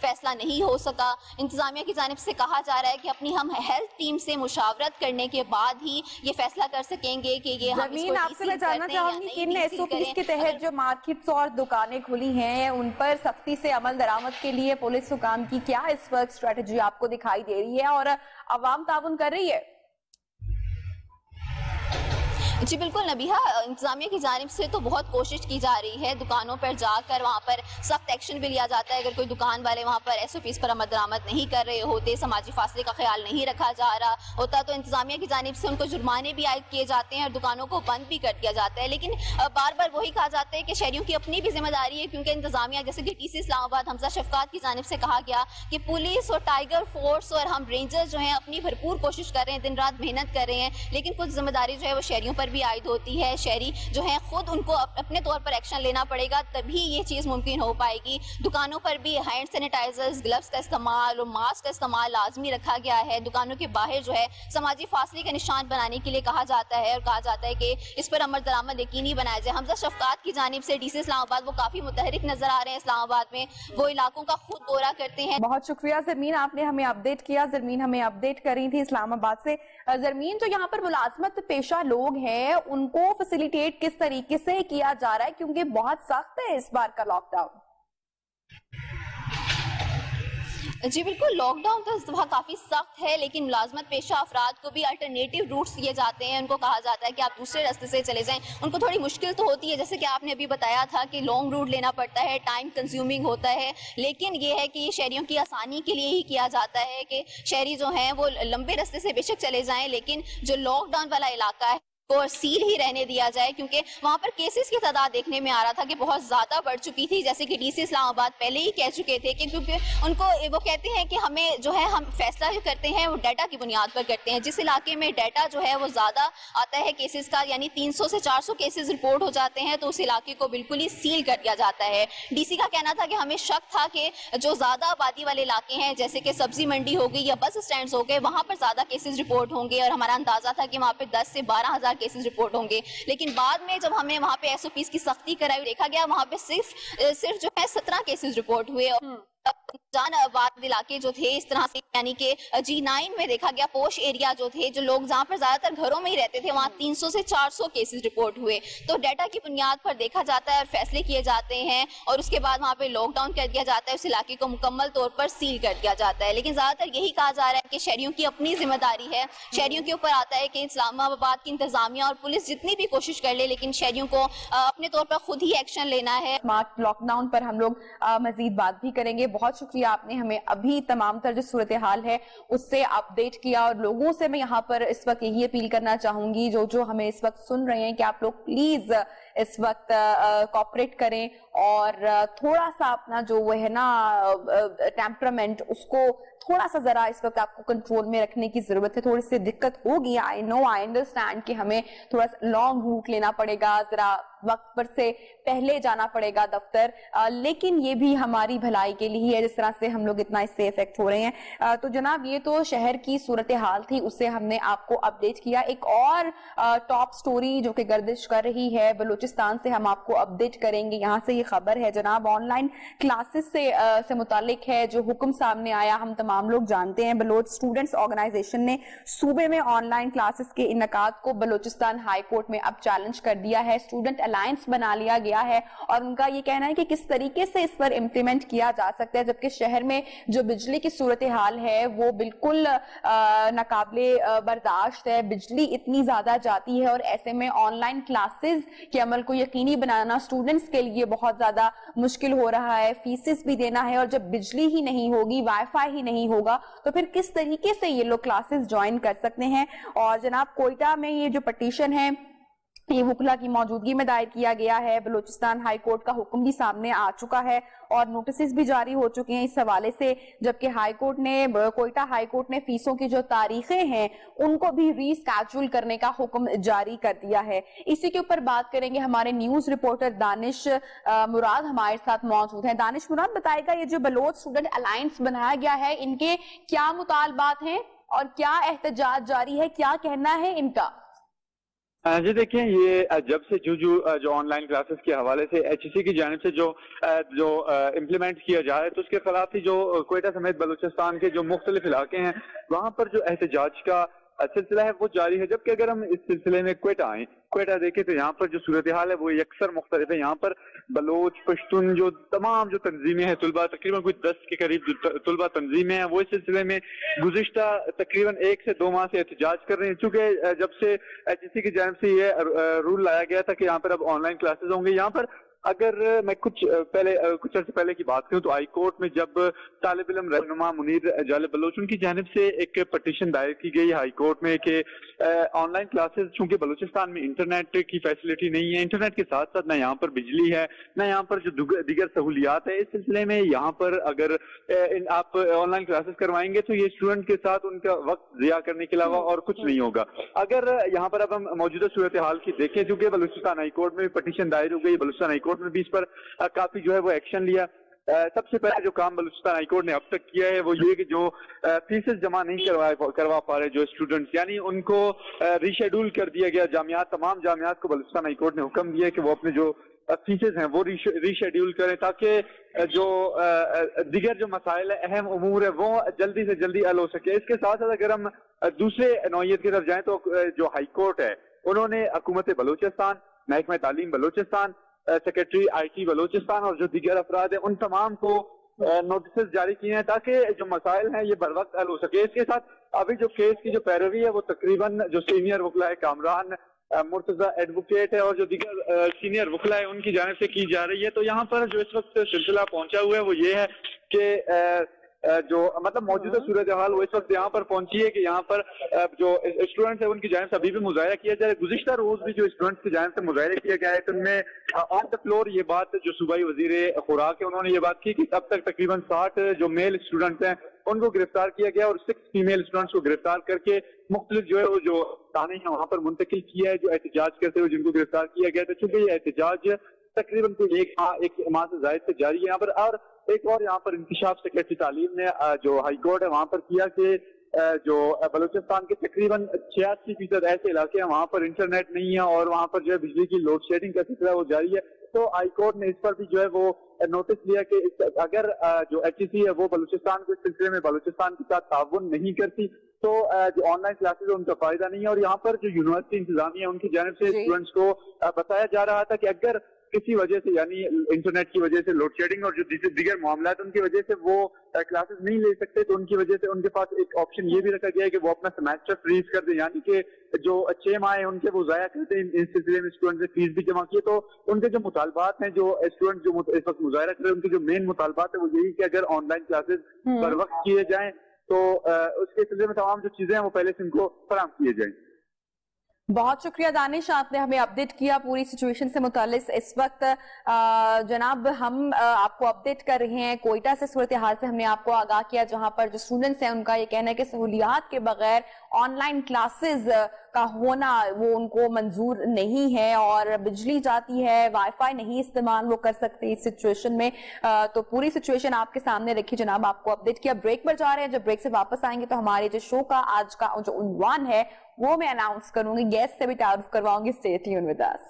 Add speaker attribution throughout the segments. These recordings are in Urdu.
Speaker 1: فیصلہ نہیں ہو سکا۔ انتظامیہ کی جانب سے کہا جا رہا ہے کہ اپنی ہم ہیلتھ ٹیم سے مشاورت کرنے کے بعد ہی یہ فیصلہ کر سکیں گے کہ یہ ہم اس کو
Speaker 2: آپ سے میں جاننا چاہوں گی کہ ان SOPs کے تحت جو مارکیٹس اور دکانیں کھلی ہیں ان پر سختی سے عمل درآمد کے لیے پولیس حکام کی کیا اس وقت اسٹریٹجی آپ کو دکھائی دے رہی ہے اور عوام تعاون کر رہی ہے؟
Speaker 1: جی بالکل نبیہا، انتظامیہ کی جانب سے تو بہت کوشش کی جا رہی ہے، دکانوں پر جا کر وہاں پر سخت ایکشن بھی لیا جاتا ہے اگر کوئی دکان والے وہاں پر SOPs پر عمل درآمد نہیں کر رہے ہوتے، سماجی فاصلے کا خیال نہیں رکھا جا رہا ہوتا تو انتظامیہ کی جانب سے ان کو جرمانے بھی عائد کیے جاتے ہیں اور دکانوں کو بند بھی کر دیا جاتا ہے۔ لیکن بار بار وہی کہا جاتا ہے کہ شہریوں کی اپنی بھی ذمہ داری ہے، کیونکہ انتظامیہ جیسے کہ TC اسلام آباد حمزہ شفقات کی جانب سے کہا گیا کہ پولیس اور ٹائیگر فورس اور ہم رینجر جو ہیں اپنی بھرپور کوشش کر رہے ہیں، دن رات محنت کر رہے ہیں، لیکن کچھ ذمہ داری جو ہے وہ شہریوں پر بھی عائد ہوتی ہے۔ شہری جو ہے خود ان کو اپنے طور پر ایکشن لینا پڑے گا، تبھی یہ چیز ممکن ہو پائے گی۔ دکانوں پر بھی ہینڈ سینیٹائزرز، گلوز کا استعمال اور ماسک کا استعمال لازمی رکھا گیا ہے۔ دکانوں کے باہر جو ہے سماجی فاصلے کا نشان بنانے کے لیے کہا جاتا ہے اور کہا جاتا ہے کہ اس پر عمل درآمد یقینی بنایا جائے۔ حمزہ شفقات کی جانب سے DC اسلام آباد وہ کافی متحرک نظر آ رہے ہیں اسلام آباد میں، وہ علاقوں کا خود دورہ کرتے ہیں۔
Speaker 2: بہت شکریہ زرمین، آپ نے ہمیں اپڈیٹ کیا۔ زرمین ہمیں اپڈیٹ کر رہی تھی اسلام آباد سے۔ زرمین، جو یہاں پر ملازمت پیشہ لوگ ہیں ان کو فیسیلیٹیٹ کس طریقے سے کیا جا رہا ہے، کیونکہ بہت سخت ہے اس بار کا لاک ڈاؤن؟
Speaker 1: جی بالکل، لاک ڈاؤن تو اس دفعہ کافی سخت ہے، لیکن ملازمت پیشہ افراد کو بھی الٹرنیٹیو روٹس دیے جاتے ہیں۔ ان کو کہا جاتا ہے کہ آپ دوسرے راستے سے چلے جائیں۔ ان کو تھوڑی مشکل تو ہوتی ہے، جیسے کہ آپ نے ابھی بتایا تھا کہ لانگ روٹ لینا پڑتا ہے، ٹائم کنزیومنگ ہوتا ہے، لیکن یہ ہے کہ یہ شہریوں کی آسانی کے لیے ہی کیا جاتا ہے کہ شہری جو ہیں وہ لمبے راستے سے بے شک چلے جائیں، لیکن جو لاک ڈاؤن والا علاقہ ہے کو سیل ہی رہنے دیا جائے، کیونکہ وہاں پر کیسز کی تعداد دیکھنے میں آ رہا تھا کہ بہت زیادہ بڑھ چکی تھی، جیسے کہ DC اسلام آباد پہلے ہی کہہ چکے تھے کہ کیونکہ ان کو وہ کہتے ہیں کہ ہمیں جو ہے ہم فیصلہ جو کرتے ہیں وہ ڈیٹا کی بنیاد پر کرتے ہیں۔ جس علاقے میں ڈیٹا جو ہے وہ زیادہ آتا ہے کیسز کا، یعنی 300 سے 400 کیسز رپورٹ ہو جاتے ہیں، تو اس علاقے کو بالکل ہی سیل کر دیا جاتا ہے۔ DC کا کہنا تھا کہ ہمیں شک تھا کہ جو زیادہ آبادی والے علاقے ہیں جیسے کہ سبزی منڈی ہو گئی یا بس اسٹینڈز ہو گئے، وہاں پر زیادہ کیسز رپورٹ ہوں گے، اور ہمارا اندازہ تھا کہ وہاں پہ 10 سے 12 ہزار کیسز رپورٹ ہوں گے، لیکن بعد میں جب ہمیں وہاں پہ SOPs کی سختی کرائی دیکھا گیا وہاں پہ صرف جو ہے 17 کیسز رپورٹ ہوئے۔ جان آباد علاقے جو تھے اس طرح سے، یعنی کہ G9 میں دیکھا گیا پوش ایریا جو تھے، جو لوگ جہاں پر زیادہ تر گھروں میں ہی رہتے تھے، وہاں 300 سے 400 کیسز رپورٹ ہوئے۔ تو ڈیٹا کی بنیاد پر دیکھا جاتا ہے اور فیصلے کیے جاتے ہیں، اور اس کے بعد وہاں پہ لاک ڈاؤن کر دیا جاتا ہے، اس علاقے کو مکمل طور پر سیل کر دیا جاتا ہے۔ لیکن زیادہ تر یہی کہا جا رہا ہے کہ شہریوں کی اپنی ذمہ داری ہے، شہریوں کے اوپر آتا ہے کہ اسلام آباد کی انتظامیہ اور پولیس جتنی بھی کوشش کر لے، لیکن شہریوں کو اپنے طور پر خود ہی ایکشن لینا ہے۔
Speaker 2: اسمارٹ لاک ڈاؤن پر ہم لوگ مزید بات بھی کریں گے۔ بہت شکریہ، آپ نے ہمیں ابھی تمام تر جو صورتحال ہے اس سے اپڈیٹ کیا، اور لوگوں سے میں یہاں پر اس وقت یہی اپیل کرنا چاہوں گی جو ہمیں اس وقت سن رہے ہیں کہ آپ لوگ پلیز اس وقت کوآپریٹ کریں اور تھوڑا سا اپنا جو وہ ہے نا ٹیمپرامنٹ اس کو تھوڑا سا ذرا اس وقت آپ کو کنٹرول میں رکھنے کی ضرورت ہے۔ تھوڑی سی دقت ہوگی، آئی انڈرسٹینڈ کہ ہمیں تھوڑا سا لانگ روٹ لینا پڑے گا، ذرا وقت پر سے پہلے جانا پڑے گا دفتر، لیکن یہ بھی ہماری بھلائی کے لیے ہے جس طرح سے ہم لوگ اتنا اس سے افیکٹ ہو رہے ہیں۔ تو جناب یہ تو شہر کی صورتحال تھی، اس سے ہم نے آپ کو اپڈیٹ کیا۔ ایک اور ٹاپ سٹوری جو کہ گردش کر رہی ہے بلوچستان سے ہم آپ کو اپڈیٹ کریں گے۔ یہاں سے یہ خبر ہے جناب آن لائن کلاسز سے متعلق ہے، جو حکم سامنے آیا ہم تمام لوگ جانتے ہیں۔ بلوچ اسٹوڈنٹس آرگنائزیشن نے صوبے میں آن لائن کلاسز کے انعقاد کو بلوچستان ہائی کورٹ میں اب چیلنج کر دیا ہے۔ اسٹوڈنٹ الائنس بنا لیا گیا ہے اور ان کا یہ کہنا ہے کہ کس طریقے سے اس پر امپلیمنٹ کیا جا سکتا ہے، جبکہ شہر میں جو بجلی کی صورتحال ہے وہ بالکل ناقابل برداشت ہے۔ بجلی اتنی زیادہ جاتی ہے اور ایسے میں آن لائن کلاسز کے عمل کو یقینی بنانا اسٹوڈنٹس کے لیے بہت زیادہ مشکل ہو رہا ہے۔ فیسز بھی دینا ہے، اور جب بجلی ہی نہیں ہوگی، وائی فائی ہی نہیں ہوگا، تو پھر کس طریقے سے یہ لوگ کلاسز جوائن کر سکتے ہیں۔ اور جناب کوئٹہ میں یہ جو پٹیشن ہے یہ وکلا کی موجودگی میں دائر کیا گیا ہے۔ بلوچستان ہائی کورٹ کا حکم بھی سامنے آ چکا ہے اور نوٹسز بھی جاری ہو چکے ہیں اس حوالے سے، جبکہ کوئٹہ ہائی کورٹ نے فیسوں کی جو تاریخیں ہیں ان کو بھی ری اسکیجول کرنے کا حکم جاری کر دیا ہے۔ اسی کے اوپر بات کریں گے، ہمارے نیوز رپورٹر دانش مراد ہمارے ساتھ موجود ہیں۔ دانش مراد، بتائے گا یہ جو بلوچ اسٹوڈنٹ الائنس بنایا گیا ہے ان کے کیا مطالبات ہیں اور کیا احتجاج جاری ہے، کیا کہنا ہے ان کا؟
Speaker 3: جی دیکھیں، یہ جب سے جو آن لائن کلاسز کے حوالے سے HEC کی جانب سے جو امپلیمنٹ کیا جا رہا ہے، تو اس کے خلاف ہی جو کوئٹہ سمیت بلوچستان کے جو مختلف علاقے ہیں وہاں پر جو احتجاج کا سلسلہ ہے وہ جاری ہے. جبکہ اگر ہم اس سلسلے میں کوئٹہ دیکھیں تو یہاں پر جو صورتحال ہے وہ یکسر مختلف ہے. یہاں پر بلوچ، پشتون جو تمام جو تنظیمیں ہیں، طلبہ تقریباً کوئی 10 کے قریب طلبہ تنظیمیں ہیں، وہ اس سلسلے میں گزشتہ تقریباً 1 سے 2 ماہ سے احتجاج کر رہے ہیں. چونکہ جب سے HEC کی جانب سے یہ رول لایا گیا تھا کہ یہاں پر اب آن لائن کلاسز ہوں گے، یہاں پر اگر میں کچھ عرصے پہلے کی بات کروں تو ہائی کورٹ میں جب طالب علم رہنما منیر جالب بلوچ ان کی جانب سے ایک پٹیشن دائر کی گئی ہائی کورٹ میں کہ آن لائن کلاسز چونکہ بلوچستان میں انٹرنیٹ کی فیسلٹی نہیں ہے، انٹرنیٹ کے ساتھ ساتھ نہ یہاں پر بجلی ہے، نہ یہاں پر جو دیگر سہولیات ہے، اس سلسلے میں یہاں پر اگر آپ آن لائن کلاسز کروائیں گے تو یہ اسٹوڈنٹ کے ساتھ ان کا وقت ضیاع کرنے کے علاوہ اور کچھ نہیں ہوگا. اگر یہاں پر اب ہم موجودہ صورتحال کی دیکھیں، چونکہ بلوچستان ہائی کورٹ میں پٹیشن دائر ہو گئی، بلوچستان ہائی کورٹ میں بھی اس پر کافی جو ہے وہ ایکشن لیا. سب سے پہلے جو کام بلوچستان ہائی کورٹ نے اب تک کیا ہے وہ یہ کہ جو فیسز جمع نہیں کروا پا رہے جو اسٹوڈنٹس، یعنی ان کو ری شیڈول کر دیا گیا. تمام جامعات کو بلوچستان ہائی کورٹ نے حکم دیا کہ وہ اپنے جو فیسز ہیں وہ ری شیڈول کریں تاکہ جو دیگر جو مسائل اہم امور ہے وہ جلدی سے جلدی حل ہو سکے. اس کے ساتھ ساتھ اگر ہم دوسرے نوعیت کی طرف جائیں تو جو ہائی کورٹ ہے انہوں نے حکومت بلوچستان، محکمہ تعلیم بلوچستان، سیکرٹری IT بلوچستان اور جو دیگر افراد ہیں ان تمام کو نوٹسز جاری کیے ہیں تاکہ جو مسائل ہیں یہ بر وقت حل ہو سکے. اس کے ساتھ ابھی جو کیس کی جو پیروی ہے وہ تقریباً جو سینئر وکلا ہے کامران مرتضی ایڈوکیٹ ہے اور جو دیگر سینئر وکلا ہے ان کی جانب سے کی جا رہی ہے. تو یہاں پر جو اس وقت سلسلہ پہنچا ہوا ہے وہ یہ ہے کہ جو مطلب موجودہ صورتحال وہ اس وقت یہاں پر پہنچی ہے کہ یہاں پر جو اسٹوڈنٹس ہیں ان کی جانب سے ابھی بھی مظاہرہ کیا جا رہا ہے. گزشتہ روز بھی جو اسٹوڈنٹس کی جانب سے مظاہرہ کیا گیا ہے تو ان میں آن دا فلور یہ بات جو صوبائی وزیر خوراک ہے انہوں نے یہ بات کی کہ اب تک تقریباً 60 جو میل اسٹوڈنٹس ہیں ان کو گرفتار کیا گیا اور 6 فیمیل اسٹوڈنٹس کو گرفتار کر کے مختلف جو ہے وہ جو تانے ہیں وہاں پر منتقل کیا ہے جو احتجاج کرتے ہوئے جن کو گرفتار کیا گیا تھا. چونکہ یہ احتجاج تقریباً کوئی ایک ماہ سے زائد سے جاری ہے یہاں پر. اور ایک اور یہاں پر انکشاف سیکرٹری تعلیم نے جو ہائی کورٹ ہے وہاں پر کیا کہ جو بلوچستان کے تقریباً 86% ایسے علاقے ہیں وہاں پر انٹرنیٹ نہیں ہے اور وہاں پر جو ہے بجلی کی لوڈ شیڈنگ کا سلسلہ وہ جاری ہے. تو ہائی کورٹ نے اس پر بھی جو ہے وہ نوٹس لیا کہ اگر جو HEC ہے وہ بلوچستان کو اس سلسلے میں بلوچستان کے ساتھ تعاون نہیں کرتی تو جو آن لائن کلاسز ہے ان کا فائدہ نہیں ہے. اور یہاں پر جو یونیورسٹی انتظامیہ ان کی جانب سے اسٹوڈنٹس کو بتایا جا رہا تھا کہ اگر کسی وجہ سے یعنی انٹرنیٹ کی وجہ سے لوڈ شیڈنگ اور جو دیگر معاملات ان کی وجہ سے وہ کلاسز نہیں لے سکتے تو ان کی وجہ سے ان کے پاس ایک آپشن یہ بھی رکھا گیا ہے کہ وہ اپنا سیمیسٹر فریز کر دیں، یعنی کہ جو 6 ماہ ہیں ان کے وہ ضائع کرتے ہیں. اس سلسلے میں اسٹوڈنٹ نے فیس بھی جمع کی تو ان کے جو مطالبات ہیں جو اسٹوڈنٹ جو اس وقت مظاہرہ کر رہے ہیں ان کے جو مین مطالبات ہیں وہ یہی کہ اگر آن لائن کلاسز بر وقت کیے جائیں تو اس کے سلسلے میں تمام جو چیزیں ہیں وہ پہلے سے ان کو فراہم کیے جائیں.
Speaker 2: بہت شکریہ دانش، آپ نے ہمیں اپڈیٹ کیا پوری سچویشن سے متعلق. اس وقت جناب ہم آپ کو اپڈیٹ کر رہے ہیں کوئٹہ سے صورتحال سے. ہم نے آپ کو آگاہ کیا جہاں پر جو اسٹوڈنٹس ہیں ان کا یہ کہنا ہے کہ سہولیات کے بغیر آن لائن کلاسز کا ہونا وہ ان کو منظور نہیں ہے اور بجلی جاتی ہے، وائی فائی نہیں استعمال وہ کر سکتے اس سچویشن میں. تو پوری سچویشن آپ کے سامنے رکھی جناب، آپ کو اپڈیٹ کیا. بریک پر جا رہے ہیں، جب بریک سے واپس آئیں گے تو ہمارے جو شو کا آج کا جو عنوان ہے وہ میں اناؤنس کروں گی، گیسٹ سے بھی تعارف کرواؤں گی. Stay tuned with us.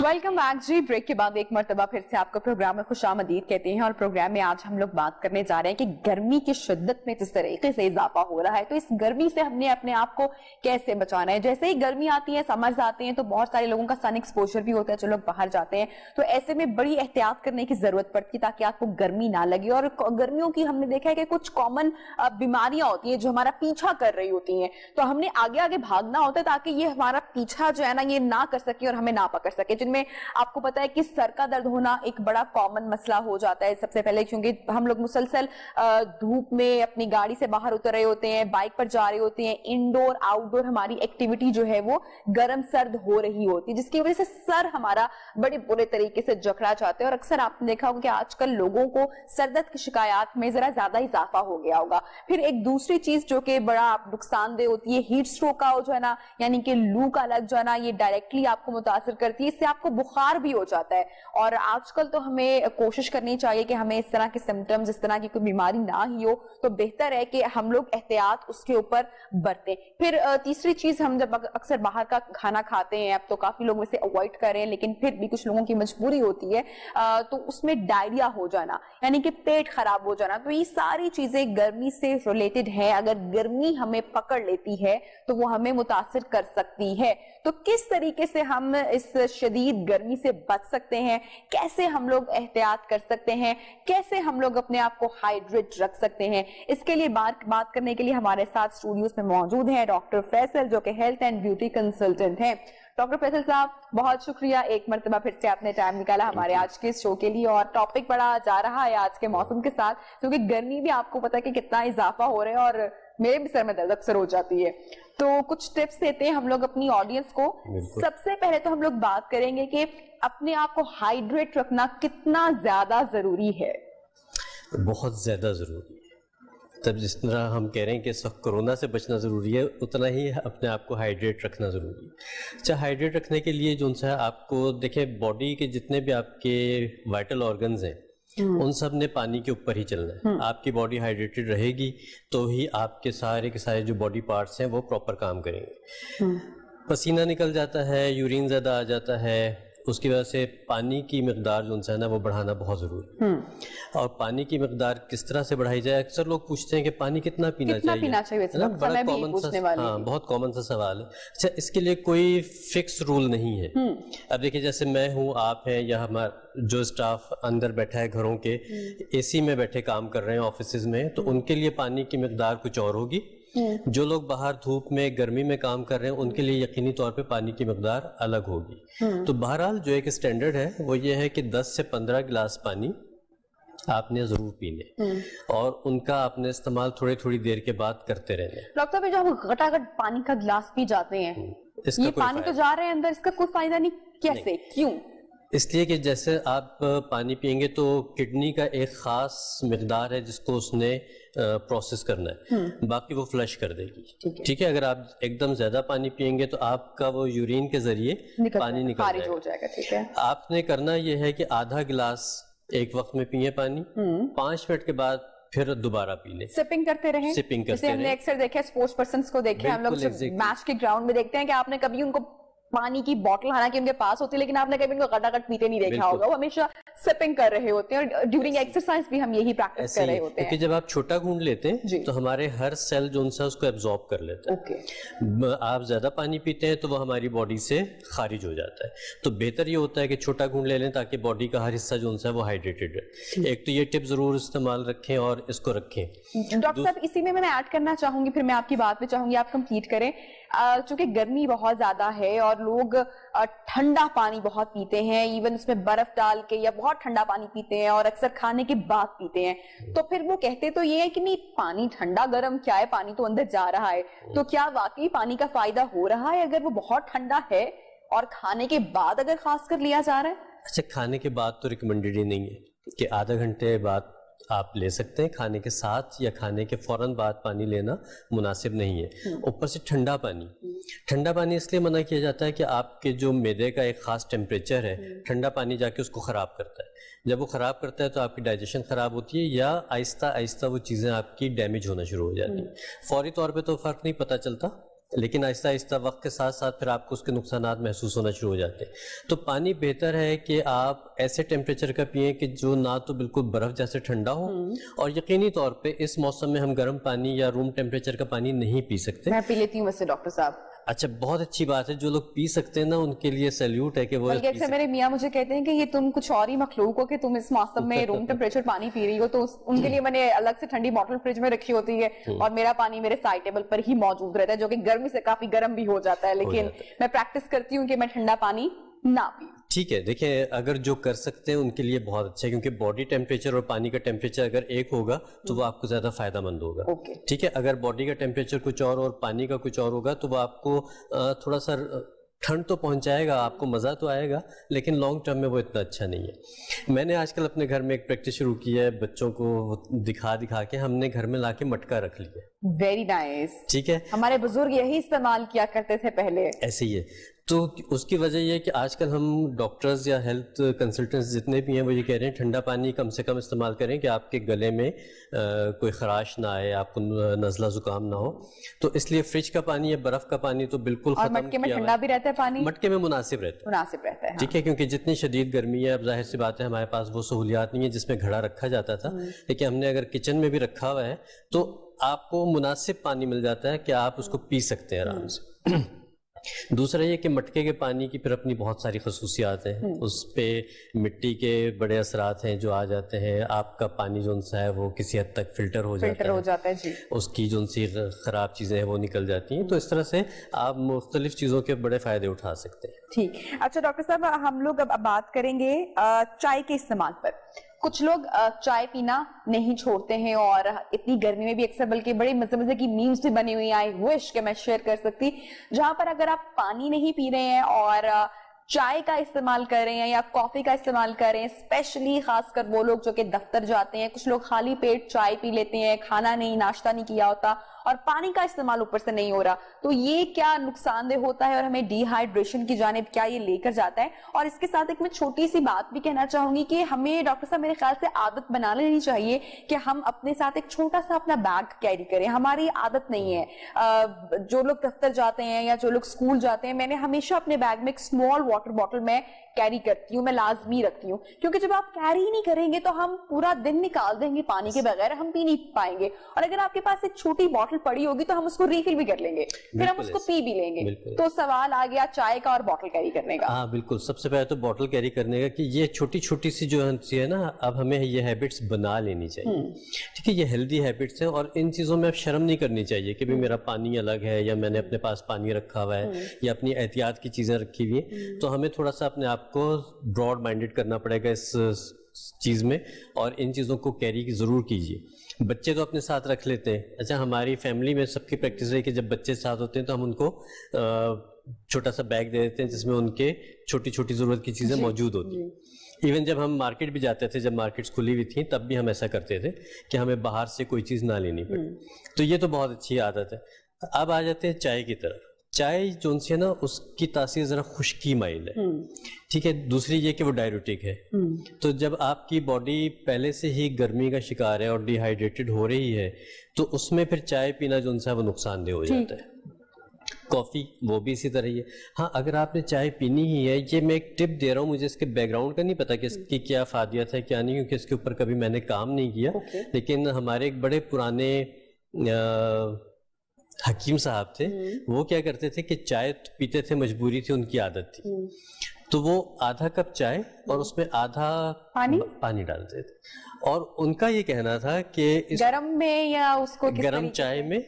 Speaker 2: Welcome back جی. بریک کے بعد ایک مرتبہ پھر سے آپ کو پروگرام میں خوش آمدید کہتے ہیں. اور پروگرام میں آج ہم لوگ بات کرنے جا رہے ہیں کہ گرمی کی شدت میں جس طریقے سے اضافہ ہو رہا ہے تو اس گرمی سے ہم نے اپنے آپ کو کیسے بچانا ہے. جیسے ہی گرمی آتی ہے، سمرز آتے ہیں تو بہت سارے لوگوں کا سن ایکسپوجر بھی ہوتا ہے جو لوگ باہر جاتے ہیں. تو ایسے میں بڑی احتیاط کرنے کی ضرورت پڑتی ہے تاکہ آپ کو گرمی نہ لگے. اور گرمیوں کی ہم نے دیکھا ہے کہ کچھ کامن بیماریاں ہوتی ہیں جو ہمارا پیچھا کر رہی ہوتی ہیں تو ہم نے آگے آگے بھاگنا ہوتا ہے تاکہ یہ ہمارا پیچھا جو ہے نا یہ نہ کر سکے اور ہمیں نہ پکڑ سکے. جن میں آپ کو پتا ہے کہ سر کا درد ہونا ایک بڑا کامن مسئلہ ہو جاتا ہے سب سے پہلے، کیونکہ ہم لوگ مسلسل دھوپ میں اپنی گاڑی سے باہر اتر رہے ہوتے ہیں، بائک پر جا رہے ہوتے ہیں، انڈور آؤٹ ڈور ہماری ایکٹیویٹی جو ہے وہ گرم سرد ہو رہی ہوتی ہے جس کی وجہ سے سر ہمارا بڑے برے طریقے سے جکڑا جاتا ہے. اور اکثر آپ نے دیکھا ہوگا کہ آج کل لوگوں کو سر درد کی شکایات میں ذرا زیادہ اضافہ ہو گیا ہوگا. پھر ایک دوسری چیز جو کہ بڑا نقصان دہ ہوتی ہے ہیٹ سٹروک کا جو ہے نا، یعنی کہ لو کا لگ جانا، یہ ڈائریکٹلی آپ کو متاثر کرتی ہے, اس سے آپ کو بخار بھی ہو جاتا ہے. اور آج کل تو ہمیں کوشش کرنی چاہیے کہ ہمیں اس طرح کے سمٹمز, اس طرح کی کوئی بیماری نہ ہی ہو, تو بہتر ہے کہ ہم لوگ احتیاط اس کے اوپر برتیں. پھر تیسری چیز, ہم جب اکثر باہر کا کھانا کھاتے ہیں, اب تو کافی لوگ اسے اوائڈ کر رہے ہیں, لیکن پھر بھی کچھ لوگوں کی مجبوری ہوتی ہے, تو اس میں ڈائریا ہو جانا, یعنی کہ پیٹ خراب ہو جانا, تو یہ ساری چیزیں گرمی سے ریلیٹڈ ہے. اگر گرمی ہمیں پکڑ لیتی ہے تو وہ ہمیں متاثر کر سکتی ہے. تو کس طریقے سے ہم اس شدید گرمی سے بچ سکتے ہیں, کیسے ہم لوگ احتیاط کر سکتے ہیں, کیسے ہم لوگ اپنے آپ کو ہائیڈریٹ رکھ سکتے ہیں, اس کے لیے بات کرنے کے لیے ہمارے ساتھ اسٹوڈیوز میں موجود ہیں ڈاکٹر فیصل, جو کہ ہیلتھ اینڈ بیوٹی کنسلٹنٹ ہیں. ڈاکٹر فیصل صاحب, بہت شکریہ ایک مرتبہ پھر سے آپ نے ٹائم نکالا ہمارے آج کے شو کے لیے, اور ٹاپک بڑا جا رہا ہے آج کے موسم کے ساتھ, کیونکہ گرمی بھی آپ کو پتا کہ کتنا اضافہ ہو رہا ہے, اور میرے بھی سر میں درد اکثر ہو جاتی ہے. تو کچھ ٹپس دیتے ہیں ہم لوگ اپنی آڈینس کو. سب سے پہلے تو ہم لوگ بات کریں گے کہ اپنے آپ کو ہائیڈریٹ رکھنا کتنا زیادہ ضروری ہے.
Speaker 4: بہت زیادہ ضروری ہے. تب جس طرح ہم کہہ رہے ہیں کہ اس وقت کرونا سے بچنا ضروری ہے, اتنا ہی اپنے آپ کو ہائیڈریٹ رکھنا ضروری ہے. اچھا, ہائیڈریٹ رکھنے کے لیے جو ہے آپ کو دیکھیں, باڈی کے جتنے بھی آپ کے وائٹل آرگنز ہیں ان سب نے پانی کے اوپر ہی چلنا ہے. آپ کی باڈی ہائیڈریٹڈ رہے گی تو ہی آپ کے سارے جو باڈی پارٹس ہیں وہ پراپر کام کریں گے. پسینہ نکل جاتا ہے, یورین زیادہ آ جاتا ہے, اس کی وجہ سے پانی کی مقدار جو ہے نا وہ بڑھانا بہت ضروری ہے. اور پانی کی مقدار کس طرح سے بڑھائی جائے, اکثر لوگ پوچھتے ہیں کہ پانی کتنا پینا چاہیے, بڑا کامن سا, ہاں بہت کامن سا سوال ہے. اچھا, اس کے لیے کوئی فکس رول نہیں ہے. اب دیکھیں, جیسے میں ہوں, آپ ہیں, یا ہمارا جو اسٹاف اندر بیٹھا ہے گھروں کے, اے سی میں بیٹھے کام کر رہے ہیں آفیسز میں, تو ان کے لیے پانی کی مقدار کچھ اور ہوگی. جو لوگ باہر دھوپ میں گرمی میں کام کر رہے ہیں ان کے لیے یقینی طور پہ پانی کی مقدار الگ ہوگی. تو بہرحال جو ایک اسٹینڈرڈ ہے وہ یہ ہے کہ 10 سے 15 گلاس پانی آپ نے ضرور پینے, اور ان کا آپ نے استعمال تھوڑی تھوڑی دیر کے بعد کرتے رہنے.
Speaker 2: ڈاکٹر صاحب, جو ہم گھٹاگھٹ پانی کا گلاس پی جاتے ہیں, یہ پانی تو جا رہے ہیں اندر, اس کا کوئی فائدہ نہیں, کیسے, کیوں؟
Speaker 4: اس لیے کہ جیسے آپ پانی پئیں گے تو کڈنی کا ایک خاص مقدار ہے جس کو اس نے پروسیس کرنا ہے, باقی وہ فلش کر دے گی. ٹھیک ہے, اگر آپ ایک دم زیادہ پانی پئیں گے تو آپ کا وہ یورین کے ذریعے پانی نکل جائے گا. ٹھیک ہے, آپ نے کرنا یہ ہے کہ آدھا گلاس ایک وقت میں پیئے پانی, 5 منٹ کے بعد پھر دوبارہ پی لیں.
Speaker 2: سپنگ کرتے رہیں, جیسے ہم نے اکثر دیکھا ہے اسپورٹس پرسنز کو, دیکھے ہم لوگ میچ کے گراؤنڈ میں دیکھتے ہیں کہ آپ نے کبھی ان کو پانی کی بوٹل حالانکہ ان کے پاس ہوتی ہے, لیکن آپ نے کبھی ان کو گھٹاگھٹ پیتے نہیں دیکھا ہوگا, وہ ہمیشہ سپنگ کر رہے ہوتے ہیں, اور ڈیورنگ ایکسرسائز بھی ہم یہی پریکٹس کر رہے ہوتے ہیں.
Speaker 4: کیونکہ جب آپ چھوٹا گھونٹ لیتے ہیں تو ہمارے ہر سیل جو ان سے اس کو ایبزارب کر لیتا ہے. آپ زیادہ پانی پیتے ہیں تو وہ ہماری باڈی سے خارج ہو جاتا ہے. تو بہتر یہ ہوتا ہے کہ چھوٹا گھونٹ لے لیں تاکہ باڈی کا ہر حصہ جو ان سے وہ ہائیڈریٹڈ ہے. ایک تو یہ ٹپ ضرور استعمال رکھیں اور اس کو رکھیں.
Speaker 2: ڈاکٹر صاحب, اسی میں ایڈ کرنا چاہوں گی, پھر میں آپ کی بات پہ چاہوں گی آپ کمپلیٹ کریں. چونکہ گرمی بہت زیادہ ہے اور لوگ ٹھنڈا پانی بہت پیتے ہیں, ایون اس میں برف ڈال کے یا بہت ٹھنڈا پانی پیتے ہیں, اور اکثر کھانے کے بعد پیتے ہیں. تو پھر وہ کہتے تو یہ ہے کہ نہیں, پانی ٹھنڈا گرم کیا ہے, پانی تو اندر جا رہا ہے. تو کیا واقعی پانی کا فائدہ ہو رہا ہے اگر وہ بہت ٹھنڈا ہے اور کھانے کے بعد اگر خاص کر لیا جا رہا ہے؟
Speaker 4: اچھا, کھانے کے بعد تو ریکمینڈڈ ہی نہیں ہے کہ آدھا گھنٹے بعد آپ لے سکتے ہیں. کھانے کے ساتھ یا کھانے کے فوراً بعد پانی لینا مناسب نہیں ہے. اوپر سے ٹھنڈا پانی اس لیے منع کیا جاتا ہے کہ آپ کے جو معدے کا ایک خاص ٹیمپریچر ہے, ٹھنڈا پانی جا کے اس کو خراب کرتا ہے. جب وہ خراب کرتا ہے تو آپ کی ڈائجیشن خراب ہوتی ہے, یا آہستہ آہستہ وہ چیزیں آپ کی ڈیمیج ہونا شروع ہو جاتی ہیں. فوری طور پہ تو فرق نہیں پتہ چلتا, لیکن آہستہ آہستہ وقت کے ساتھ ساتھ پھر آپ کو اس کے نقصانات محسوس ہونا شروع ہو جاتے ہیں. تو پانی بہتر ہے کہ آپ ایسے ٹیمپریچر کا پئیں کہ جو نہ تو بالکل برف جیسے ٹھنڈا ہو, اور یقینی طور پہ اس موسم میں ہم گرم پانی یا روم ٹیمپریچر کا پانی نہیں پی سکتے.
Speaker 2: میں پی لیتی ہوں ویسے ڈاکٹر صاحب.
Speaker 4: اچھا, بہت اچھی بات ہے, جو لوگ پی سکتے ہیں نا ان کے لیے سیلیوٹ ہے کہ وہ.
Speaker 2: بلکہ اکثر میرے میاں مجھے کہتے ہیں کہ یہ تم کچھ اور ہی مخلوق ہو کہ تم اس موسم میں روم ٹیمپریچر پانی پی رہی ہو. تو ان کے لیے میں نے الگ سے ٹھنڈی بوٹل فریج میں رکھی ہوتی ہے, اور میرا پانی میرے سائڈ ٹیبل پر ہی موجود رہتا ہے, جو کہ گرمی سے کافی گرم بھی ہو جاتا ہے. لیکن میں پریکٹس کرتی ہوں کہ میں ٹھنڈا پانی نہ پیوں.
Speaker 4: ٹھیک ہے, دیکھیں اگر جو کر سکتے ہیں ان کے لیے بہت اچھا ہے, کیونکہ باڈی ٹیمپریچر اور پانی کا ٹیمپریچر اگر ایک ہوگا تو وہ آپ کو زیادہ فائدہ مند ہوگا. ٹھیک ہے, اگر باڈی کا ٹیمپریچر کچھ اور پانی کا کچھ اور ہوگا تو وہ آپ کو تھوڑا سا ٹھنڈ تو پہنچائے گا, آپ کو مزہ تو آئے گا, لیکن لانگ ٹرم میں وہ اتنا اچھا نہیں ہے. میں نے آج کل اپنے گھر میں ایک پریکٹس شروع کی ہے, بچوں کو دکھا کے ہم نے گھر میں لا کے مٹکا رکھ لیا.
Speaker 2: Very nice.
Speaker 4: ٹھیک ہے,
Speaker 2: ہمارے بزرگ یہی استعمال کیا کرتے تھے پہلے.
Speaker 4: ایسے ہی ہے. تو اس کی وجہ یہ ہے کہ آج کل ہم ڈاکٹرز یا ہیلتھ کنسلٹنٹس جتنے بھی ہیں وہ یہ کہہ رہے ہیں ٹھنڈا پانی کم سے کم استعمال کریں کہ آپ کے گلے میں کوئی خراش نہ آئے, آپ کو نزلہ زکام نہ ہو. تو اس لیے فریج کا پانی یا برف کا پانی تو بالکل ختم کیا.
Speaker 2: مٹکے میں ٹھنڈا بھی رہتا ہے پانی,
Speaker 4: مٹکے میں مناسب رہتا ہے, ٹھیک ہے, کیونکہ جتنی شدید گرمی ہے اب ظاہر سی بات ہے ہمارے پاس وہ سہولیات نہیں ہے جس میں گھڑا رکھا جاتا تھا, لیکن ہم نے اگر کچن میں بھی رکھا ہوا ہے تو آپ کو مناسب پانی مل جاتا ہے کہ آپ اس کو پی سکتے ہیں آرام سے. دوسرا یہ کہ مٹکے کے پانی کی پھر اپنی بہت ساری خصوصیات ہیں, اس پہ مٹی کے بڑے اثرات ہیں جو آ جاتے ہیں, آپ کا پانی جو سا ہے وہ کسی حد تک فلٹر ہو جاتا ہے, اس کی جو سی خراب چیزیں ہیں وہ نکل جاتی ہیں. تو اس طرح سے آپ مختلف چیزوں کے بڑے فائدے اٹھا سکتے ہیں.
Speaker 2: ٹھیک. اچھا ڈاکٹر صاحب, ہم لوگ اب بات کریں گے چائے کے استعمال پر. کچھ لوگ چائے پینا نہیں چھوڑتے ہیں اور اتنی گرمی میں بھی اکثر, بلکہ بڑے مزے مزے کی میمز بھی بنی ہوئی ہیں, آئی وش کہ میں شیئر کر سکتی, جہاں پر اگر آپ پانی نہیں پی رہے ہیں اور چائے کا استعمال کر رہے ہیں یا کافی کا استعمال کر رہے ہیں, اسپیشلی خاص کر وہ لوگ جو کہ دفتر جاتے ہیں, کچھ لوگ خالی پیٹ چائے پی لیتے ہیں, کھانا نہیں, ناشتہ نہیں کیا ہوتا اور پانی کا استعمال اوپر سے نہیں ہو رہا, تو یہ کیا نقصان دہ ہوتا ہے اور ہمیں ڈی ہائیڈریشن کی جانب کیا یہ لے کر جاتا ہے؟ اور اس کے ساتھ ایک میں چھوٹی سی بات بھی کہنا چاہوں گی کہ ہمیں ڈاکٹر صاحب میرے خیال سے عادت بنا لینی چاہیے کہ ہم اپنے ساتھ ایک چھوٹا سا اپنا بیگ کیری کریں. ہماری عادت نہیں ہے, جو لوگ دفتر جاتے ہیں یا جو لوگ اسکول جاتے ہیں, میں نے ہمیشہ اپنے بیگ میں ایک اسمال واٹر بوٹل میں کیری کرتی ہوں, میں لازمی رکھتی ہوں, کیونکہ جب آپ کیری ہی نہیں کریں گے تو ہم پورا دن نکال دیں گے پانی کے بغیر, ہم پی نہیں پائیں گے. اور اگر آپ کے پاس ایک چھوٹی بوٹل پڑی ہوگی تو ہم اس کو ریفل بھی کر لیں گے, پھر ہم اس کو پی بھی لیں گے. تو سوال آ گیا چائے کا اور بوٹل کیری کرنے کا.
Speaker 4: ہاں بالکل, سب سے پہلے تو بوٹل کیری کرنے کا کہ یہ چھوٹی چھوٹی سی جو ہے نا, اب ہمیں یہ ہیبٹس بنا لینی چاہیے, ٹھیک ہے, یہ ہیلدی ہیبٹس ہیں اور ان چیزوں میں اب شرم نہیں کرنی چاہیے کہ بھی میرا پانی الگ ہے یا میں نے اپنے پاس پانی رکھا ہوا ہے یا اپنی احتیاط کی چیزیں رکھی ہوئی ہیں. تو ہمیں تھوڑا سا اپنے آپ کو براڈ مائنڈڈ کرنا پڑے گا اس چیز میں, اور ان چیزوں کو کیری ضرور کیجیے. بچے تو اپنے ساتھ رکھ لیتے ہیں. اچھا, ہماری فیملی میں سب کی پریکٹس رہی کہ جب بچے ساتھ ہوتے ہیں تو ہم ان کو چھوٹا سا بیگ دے دیتے ہیں جس میں ان کے چھوٹی چھوٹی ضرورت کی چیزیں موجود ہوتی ہیں. ایون جب ہم مارکیٹ بھی جاتے تھے, جب مارکیٹس کھلی ہوئی تھیں تب بھی ہم ایسا کرتے تھے کہ ہمیں باہر سے کوئی چیز نہ لینی پڑے. تو یہ تو بہت اچھی عادت ہے. اب آ جاتے ہیں چائے کی طرف. چائے جو سی ہے نا, اس کی تاثیر ذرا خشکی مائل ہے, ٹھیک ہے. دوسری یہ کہ وہ ڈائیوریٹک ہے, تو جب آپ کی باڈی پہلے سے ہی گرمی کا شکار ہے اور ڈی ہائیڈریٹڈ ہو رہی ہے تو اس میں پھر چائے پینا جو ہے وہ نقصان دہ ہو جاتا ہے. کافی وہ بھی اسی طرح ہی ہے. ہاں, اگر آپ نے چائے پینی ہی ہے, یہ میں ایک ٹپ دے رہا ہوں, مجھے اس کے بیک گراؤنڈ کا نہیں پتا کہ اس کی کیا افادیت ہے کیا نہیں, کیونکہ اس کے اوپر کبھی میں نے کام نہیں کیا, لیکن ہمارے ایک بڑے پرانے حکیم صاحب تھے, وہ کیا کرتے تھے کہ چائے پیتے تھے, مجبوری تھی, ان کی عادت تھی, تو وہ آدھا کپ چائے اور اس میں آدھا پانی ڈالتے تھے. اور ان کا یہ کہنا تھا کہ
Speaker 2: گرم میں یا اس کو
Speaker 4: گرم چائے میں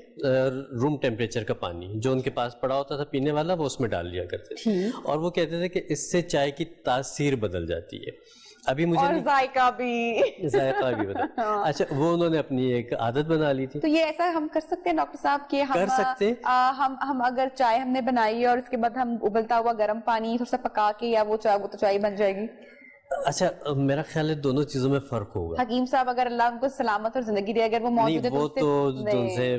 Speaker 4: روم ٹیمپریچر کا پانی جو ان کے پاس پڑا ہوتا تھا پینے والا وہ اس میں ڈال لیا کرتے تھے, اور وہ کہتے تھے کہ اس سے چائے کی تاثیر بدل جاتی ہے. ابھی مجھے
Speaker 2: اور ذائقہ بھی
Speaker 4: بدل. اچھا, وہ انہوں نے اپنی ایک عادت بنا لی تھی.
Speaker 2: تو یہ ایسا ہم کر سکتے ہیں ڈاکٹر صاحب کہ
Speaker 4: کر سکتے
Speaker 2: ہم اگر چائے ہم نے بنائی ہے اور اس کے بعد ہم ابلتا ہوا گرم پانی تھوڑا سا پکا کے, یا وہ تو چائے بن جائے گی؟
Speaker 4: اچھا, میرا خیال ہے دونوں چیزوں میں فرق ہوگا.
Speaker 2: حکیم صاحب اگر اللہ ان کو سلامت اور زندگی دے, اگر وہ موجود ہے
Speaker 4: وہ تو ان سے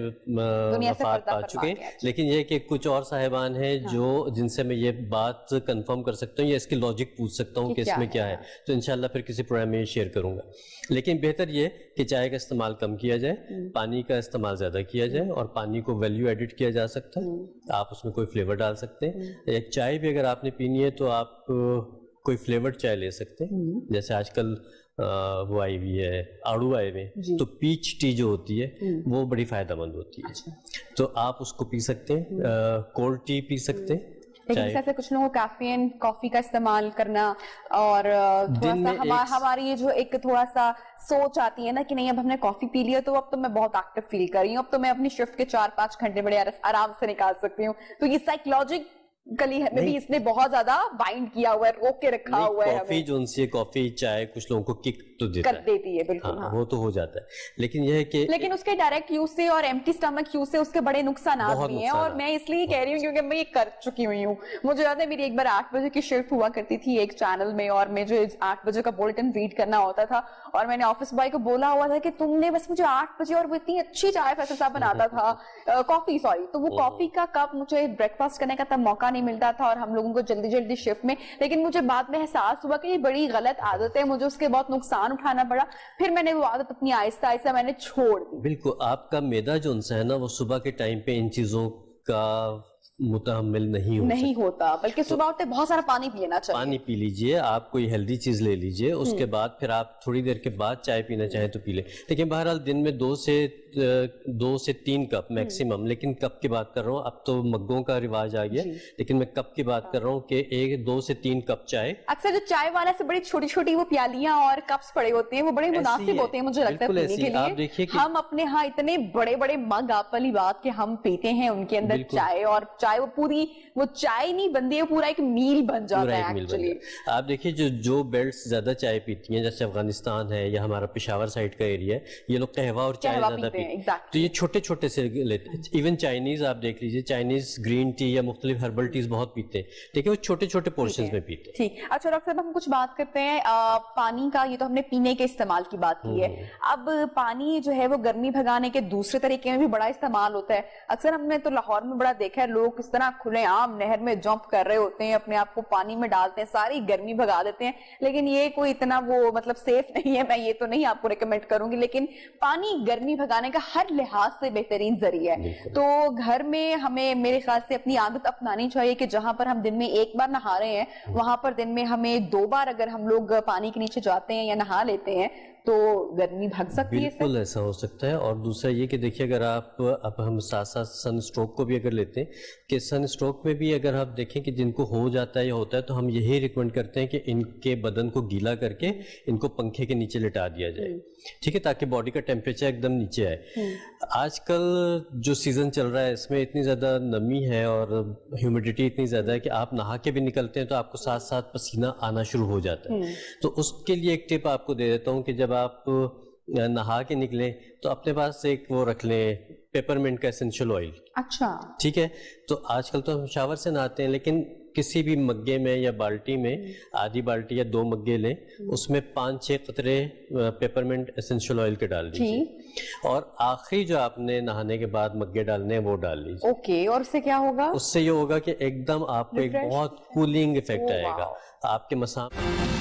Speaker 4: وفات پا چکے, لیکن یہ کہ کچھ اور صاحبان ہیں جن سے میں یہ بات کنفرم کر سکتا ہوں یا اس کی لاجک پوچھ سکتا ہوں کہ اس میں کیا ہے, تو انشاءاللہ پھر کسی پروگرام میں شیئر کروں گا. لیکن بہتر یہ کہ چائے کا استعمال کم کیا جائے, پانی کا استعمال زیادہ کیا جائے, اور پانی کو ویلیو ایڈٹ کیا جا سکتا ہے. آپ اس میں کوئی فلیور ڈال سکتے ہیں. ایک چائے بھی اگر آپ نے پینی ہے تو آپ کوئی فلیورڈ چائے لے سکتے ہیں, جیسے آج کل وہ آئی ہوئی ہے آڑو آئے ہوئے, تو پیچ ٹی جو ہوتی ہے وہ بڑی فائدہ مند ہوتی ہے, تو آپ اس کو پی سکتے ہیں. کولڈ ٹی پی سکتے ہیں.
Speaker 2: لیکن جیسے کچھ لوگوں کیفین کافی کا استعمال کرنا, اور تھوڑا سا ہماری یہ جو ایک تھوڑا سا سوچ آتی ہے نا کہ نہیں اب ہم نے کافی پی لیا تو اب تو میں بہت ایکٹیو فیل کر رہی ہوں, اب تو میں اپنی شفٹ کے 4-5 گھنٹے بڑے آرام سے نکال سکتی ہوں. تو یہ سائیکولوجک کلی میں بھی اس نے بہت زیادہ بائنڈ کیا ہوا ہے, روک کے رکھا ہوا ہے.
Speaker 4: کافی جو ان سے کافی چائے کچھ لوگوں کو کک تو دیتی ہے بالکل, وہ تو ہو جاتا ہے. لیکن یہ ہے کہ
Speaker 2: لیکن اس کے ڈائریکٹ یوز سے اور ایمٹی سٹمک یوز سے اس کے بڑے نقصانات بھی ہیں, اور میں اس لیے کہہ رہی ہوں کیونکہ میں یہ کر چکی ہوئی ہوں. مجھے یاد ہے میری ایک بار 8 بجے کی شفٹ ہوا کرتی تھی ایک چینل میں, اور مجھے 8 بجے کا بلیٹن ریڈ کرنا ہوتا تھا, اور میں نے آفس بوائے کو بولا ہوا تھا کہ تم نے بس مجھے 8 بجے, اور وہ اتنی اچھی چائے فیصل صاحب بناتا تھا, کافی سوری, تو وہ کافی کا کپ مجھے بریک فاسٹ کرنے کا تب موقع پانی ملتا تھا اور ہم لوگوں کو جلدی جلدی شفٹ میں, لیکن مجھے بعد میں احساس ہوا کہ یہ بڑی غلط عادت ہے, مجھے اس کے بہت نقصان اٹھانا پڑا, پھر میں نے وہ عادت اپنی آہستہ آہستہ میں نے چھوڑ دی.
Speaker 4: بالکل, آپ کا معدہ جو ہے نا وہ صبح کے ٹائم پہ ان چیزوں کا متحمل نہیں
Speaker 2: ہوتا, بلکہ صبح اٹھتے بہت سارا پانی پی لینا چاہیے.
Speaker 4: پانی پی لیجئے, آپ کوئی ہیلدی چیز لے لیجئے, اس کے بعد پھر آپ تھوڑی دیر کے بعد چائے پینا چاہیں تو پی لیں. لیکن بہرحال دن میں 2 سے 3 کپ میکسیمم, لیکن کپ کی بات کر رہا ہوں, اب تو مگوں کا رواج آ گیا, لیکن میں کپ کی بات کر رہا ہوں کہ 2 سے 3 کپ چائے.
Speaker 2: اکثر جو چائے والا سے بڑی چھوٹی چھوٹی وہ پیالیاں اور کپس پڑے ہوتے ہیں, وہ بڑے مناسب ہوتے ہیں مجھے لگتا ہے پینے کے لیے. ہم اپنے ہاں اتنے بڑے بڑے مگ, آپ والی بات کہ ہم پیتے ہیں ان کے اندر چائے, اور چائے وہ پوری وہ چائے نہیں بنتی ہے, پورا ایک میل بن جاتا ہے ایکچولی.
Speaker 4: آپ دیکھیے جو بیلٹس زیادہ چائے پیتی ہیں, جیسے افغانستان ہے یا ہمارا پشاور سائڈ کا ایریا ہے, یہ لوگ قہوہ اور چائے زیادہ پیتے ہیں, تو یہ چھوٹے چھوٹے سے لیتے ہیں. ایون چائنیز آپ دیکھ لیجیے, چائنیز گرین ٹی یا مختلف ہربل ٹیز بہت پیتے ہیں, لیکن وہ چھوٹے چھوٹے پورشنز میں پیتے ہیں.
Speaker 2: ٹھیک, اچھا ڈاکٹر صاحب ہم کچھ بات کرتے ہیں پانی کا. یہ تو ہم نے پینے کے استعمال کی بات کی ہے, اب پانی جو ہے وہ گرمی بھگانے کے دوسرے طریقے میں بھی بڑا استعمال ہوتا ہے. اکثر ہم نے تو لاہور میں بڑا دیکھا ہے, لوگ کس طرح کھلے عام نہر میں جمپ کر رہے ہوتے ہیں, اپنے آپ کو پانی میں ڈالتے ہیں, ساری گرمی بھگا دیتے ہیں. لیکن یہ کوئی اتنا وہ مطلب سیف نہیں ہے, میں یہ تو نہیں آپ کو ریکمینڈ کروں گی, لیکن پانی گرمی بھگانے کا ہر لحاظ سے بہترین ذریعہ ہے. تو گھر میں ہمیں میرے خیال سے اپنی عادت اپنانی چاہیے کہ جہاں پر ہم دن میں 1 بار نہا رہے ہیں, وہاں پر دن میں ہمیں 2 بار اگر ہم لوگ پانی کے نیچے جاتے ہیں یا نہا لیتے ہیں تو گرمی بھگ سکتی ہے.
Speaker 4: بالکل ایسا ہو سکتا ہے. اور دوسرا یہ کہ دیکھیے, اگر آپ اب ہم ساتھ ساتھ سن اسٹروک کو بھی اگر لیتے ہیں, کہ سن اسٹروک میں بھی اگر آپ دیکھیں کہ جن کو ہو جاتا ہے یا ہوتا ہے, تو ہم یہی ریکمینڈ کرتے ہیں کہ ان کے بدن کو گیلا کر کے ان کو پنکھے کے نیچے لٹا دیا جائے, ٹھیک ہے, تاکہ باڈی کا ٹیمپریچر ایک دم نیچے آئے. آج کل جو سیزن چل رہا ہے اس میں اتنی زیادہ نمی ہے اور ہیومیڈیٹی اتنی زیادہ ہے کہ آپ نہا کے بھی نکلتے ہیں تو آپ کو ساتھ ساتھ پسینہ آنا شروع ہو جاتا ہے. تو اس کے لیے ایک ٹپ آپ کو دے دیتا ہوں کہ جب آپ نہا کے نکلیں تو اپنے پاس ایک وہ رکھ لیں, پیپرمنٹ کا اسینشل آئل.
Speaker 2: اچھا,
Speaker 4: ٹھیک ہے, تو آج کل تو ہم شاور سے نہاتے ہیں, لیکن کسی بھی مگے میں یا بالٹی میں, آدھی بالٹی یا 2 مگے لیں, اس میں 5-6 قطرے پیپرمنٹ اسینشل آئل کے ڈال دیجیے, اور آخری جو آپ نے نہانے کے بعد مگے ڈالنے ہیں وہ ڈال لیجیے.
Speaker 2: اوکے, اور اس سے کیا ہوگا؟
Speaker 4: اس سے یہ ہوگا کہ ایک دم آپ کو ایک بہت کولنگ افیکٹ آئے گا, آپ کے مسام